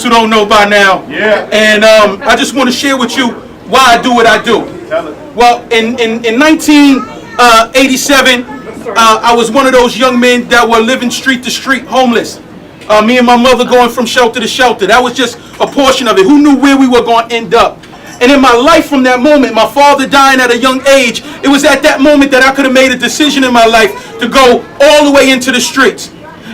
who don't know by now. Yeah. And I just want to share with you why I do what I do. Well, in 1987, I was one of those young men that were living street to street, homeless. Me and my mother going from shelter to shelter. That was just a portion of it. Who knew where we were going to end up? And in my life from that moment, my father dying at a young age, it was at that moment that I could have made a decision in my life to go all the way into the streets.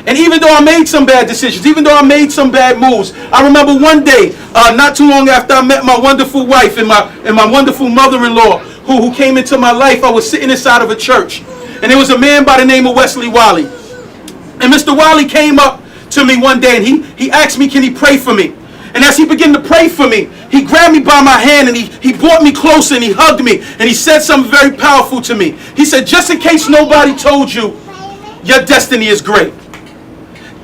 And even though I made some bad decisions, even though I made some bad moves, I remember one day, not too long after I met my wonderful wife and my wonderful mother-in-law who came into my life, I was sitting inside of a church. And there was a man by the name of Wesley Wiley. And Mr. Wiley came up to me one day and he asked me, can he pray for me? And as he began to pray for me, he grabbed me by my hand and he brought me closer and he hugged me and he said something very powerful to me. He said, just in case nobody told you, your destiny is great.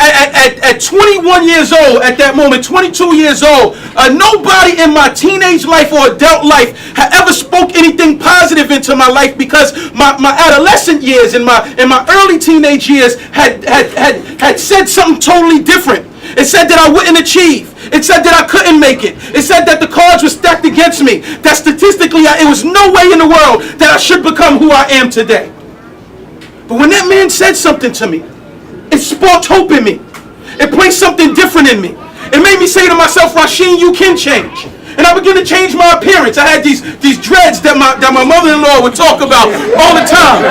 At 21 years old, at that moment, 22 years old, nobody in my teenage life or adult life had ever spoke anything positive into my life, because my adolescent years and my early teenage years had said something totally different. It said that I wouldn't achieve. It said that I couldn't make it. It said that the cards were stacked against me. That statistically, it was no way in the world that I should become who I am today. But when that man said something to me, it sparked hope in me. It placed something different in me. It made me say to myself, Rhasheen, you can change. And I began to change my appearance. I had these dreads that my mother-in-law would talk about all the time.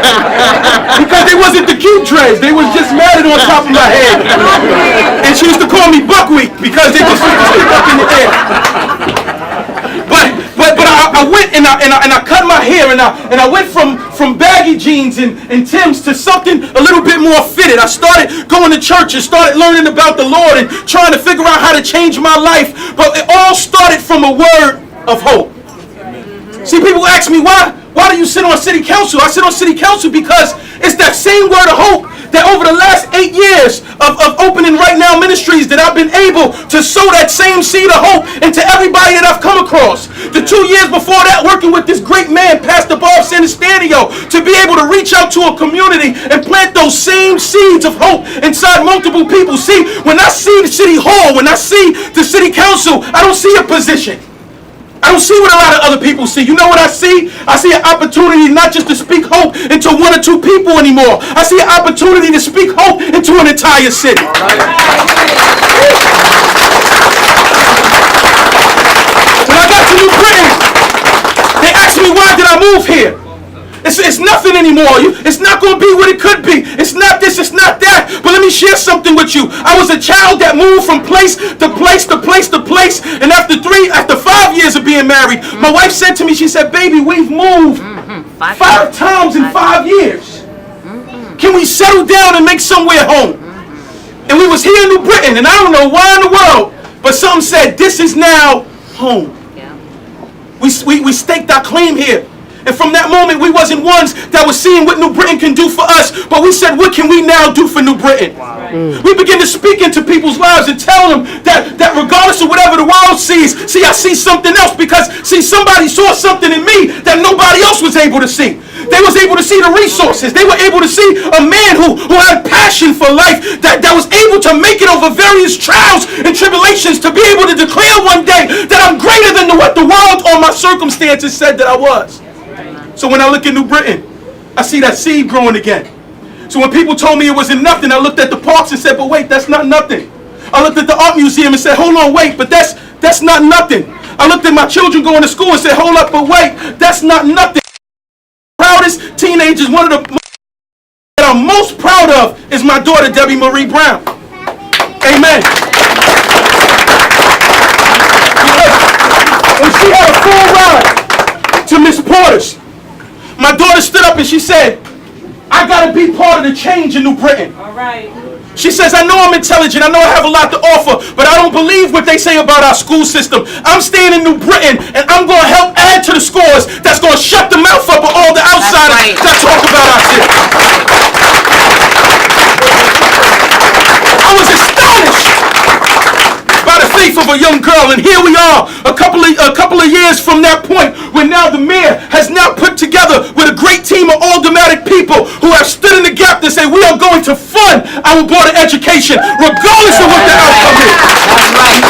Because they wasn't the cute dreads. They was just matted on top of my head. And she used to call me Buckwheat because they just used to stick up in the air. But I went and I cut my hair and I went from baggy jeans and Timbs to something a little bit more fitted. I started going to church and started learning about the Lord and trying to figure out how to change my life. But it all started from a word of hope. See, people ask me, why do you sit on city council? I sit on city council because it's that same word of hope that over the last 8 years of opening Right Now Ministries that I've been able to sow that same seed of hope into everybody that I've come across. The 2 years before that, working with this great man, Pastor Bob Sanastanio, to be able to reach out to a community and plant those same seeds of hope inside multiple people. See, when I see the city hall, when I see the city council, I don't see a position. I don't see what a lot of other people see. You know what I see? I see an opportunity not just to speak hope into 1 or 2 people anymore. I see an opportunity to speak hope into an entire city. When I got to New Britain, they asked me, why did I move here? It's nothing anymore. It's not going to be what it could be. It's not this, it's not that. But let me share something with you. I was a child that moved from place to place to place to place. And after 5 years of being married, my wife said to me, she said, baby, we've moved 5 times in 5 years. Can we settle down and make somewhere home? And we was here in New Britain, and I don't know why in the world, but something said, this is now home. We staked our claim here. And from that moment, we wasn't ones that was seeing what New Britain can do for us, but we said, what can we now do for New Britain? Wow. We begin to speak into people's lives and tell them that regardless of whatever the world sees, see, I see something else, because, see, somebody saw something in me that nobody else was able to see. They was able to see the resources. They were able to see a man who had passion for life, that was able to make it over various trials and tribulations, to be able to declare one day that I'm greater than what the world or my circumstances said that I was. So when I look at New Britain, I see that seed growing again. So when people told me it wasn't nothing, I looked at the parks and said, but wait, that's not nothing. I looked at the art museum and said, hold on, wait, but that's not nothing. I looked at my children going to school and said, hold up, but wait, that's not nothing. The proudest teenagers, one of the that I'm most proud of is my daughter, Debbie Marie Brown. Amen. When she had a full ride to Miss Porter's, my daughter stood up and she said, I got to be part of the change in New Britain. All right. She says, I know I'm intelligent, I know I have a lot to offer, but I don't believe what they say about our school system. I'm staying in New Britain, and I'm going to help add to the scores that's going to shut the mouth up of all the outsiders that talk about our city. I was astonished by the faith of a young girl, and here we are a couple of years from that point, when now the mayor has now put together with a great team of aldermanic people who have stood in the gap to say we are going to fund our board of education regardless of what the outcome is. That's right.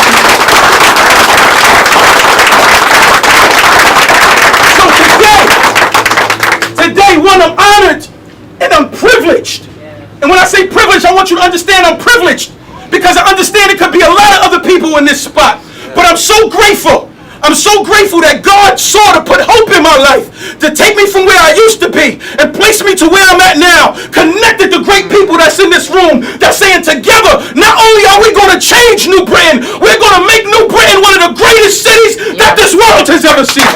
want you to understand I'm privileged, because I understand it could be a lot of other people in this spot. But I'm so grateful. I'm so grateful that God saw to put hope in my life, to take me from where I used to be and place me to where I'm at now, connected to great people that's in this room, that's saying together, not only are we going to change New Britain, we're going to make New Britain one of the greatest cities that this world has ever seen.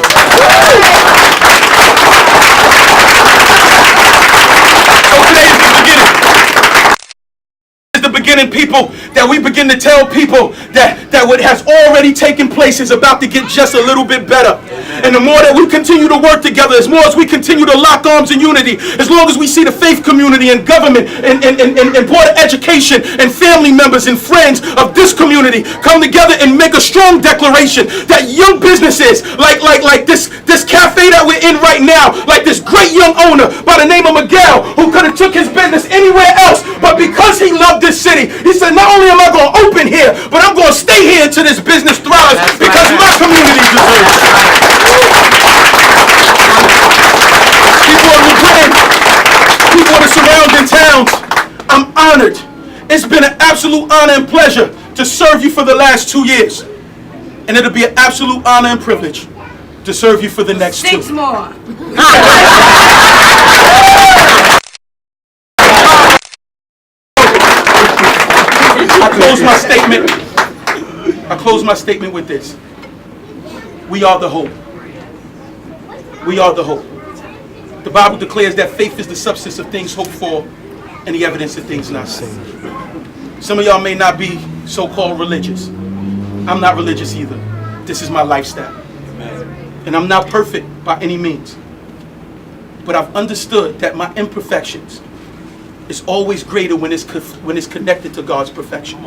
The beginning, people, that we begin to tell people that what has already taken place is about to get just a little bit better. And the more that we continue to work together, as more as we continue to lock arms in unity, as long as we see the faith community and government and board of education and family members and friends of this community come together and make a strong declaration that young businesses like this cafe that we're in right now, like this great young owner by the name of Miguel, who could have took his business anywhere else, but because he loved this city, he said, not only am I going to open here, but I'm going to stay here until this business thrives, because my community deserves it. People of New Britain, people of the surrounding towns, I'm honored. It's been an absolute honor and pleasure to serve you for the last 2 years. And it'll be an absolute honor and privilege to serve you for the next 6 2. more. I close my statement with this. We are the hope. We are the hope. The Bible declares that faith is the substance of things hoped for and the evidence of things not seen. Some of y'all may not be so-called religious. I'm not religious either. This is my lifestyle. And I'm not perfect by any means. But I've understood that my imperfections is always greater when it's connected to God's perfection.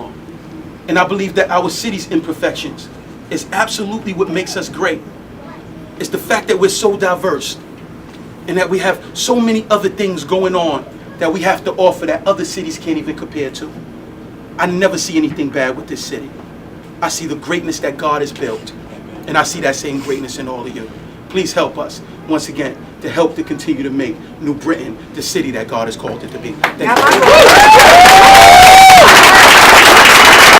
And I believe that our city's imperfections is absolutely what makes us great. It's the fact that we're so diverse and that we have so many other things going on that we have to offer that other cities can't even compare to. I never see anything bad with this city. I see the greatness that God has built, and I see that same greatness in all of you. Please help us, once again, to help to continue to make New Britain the city that God has called it to be. Thank you.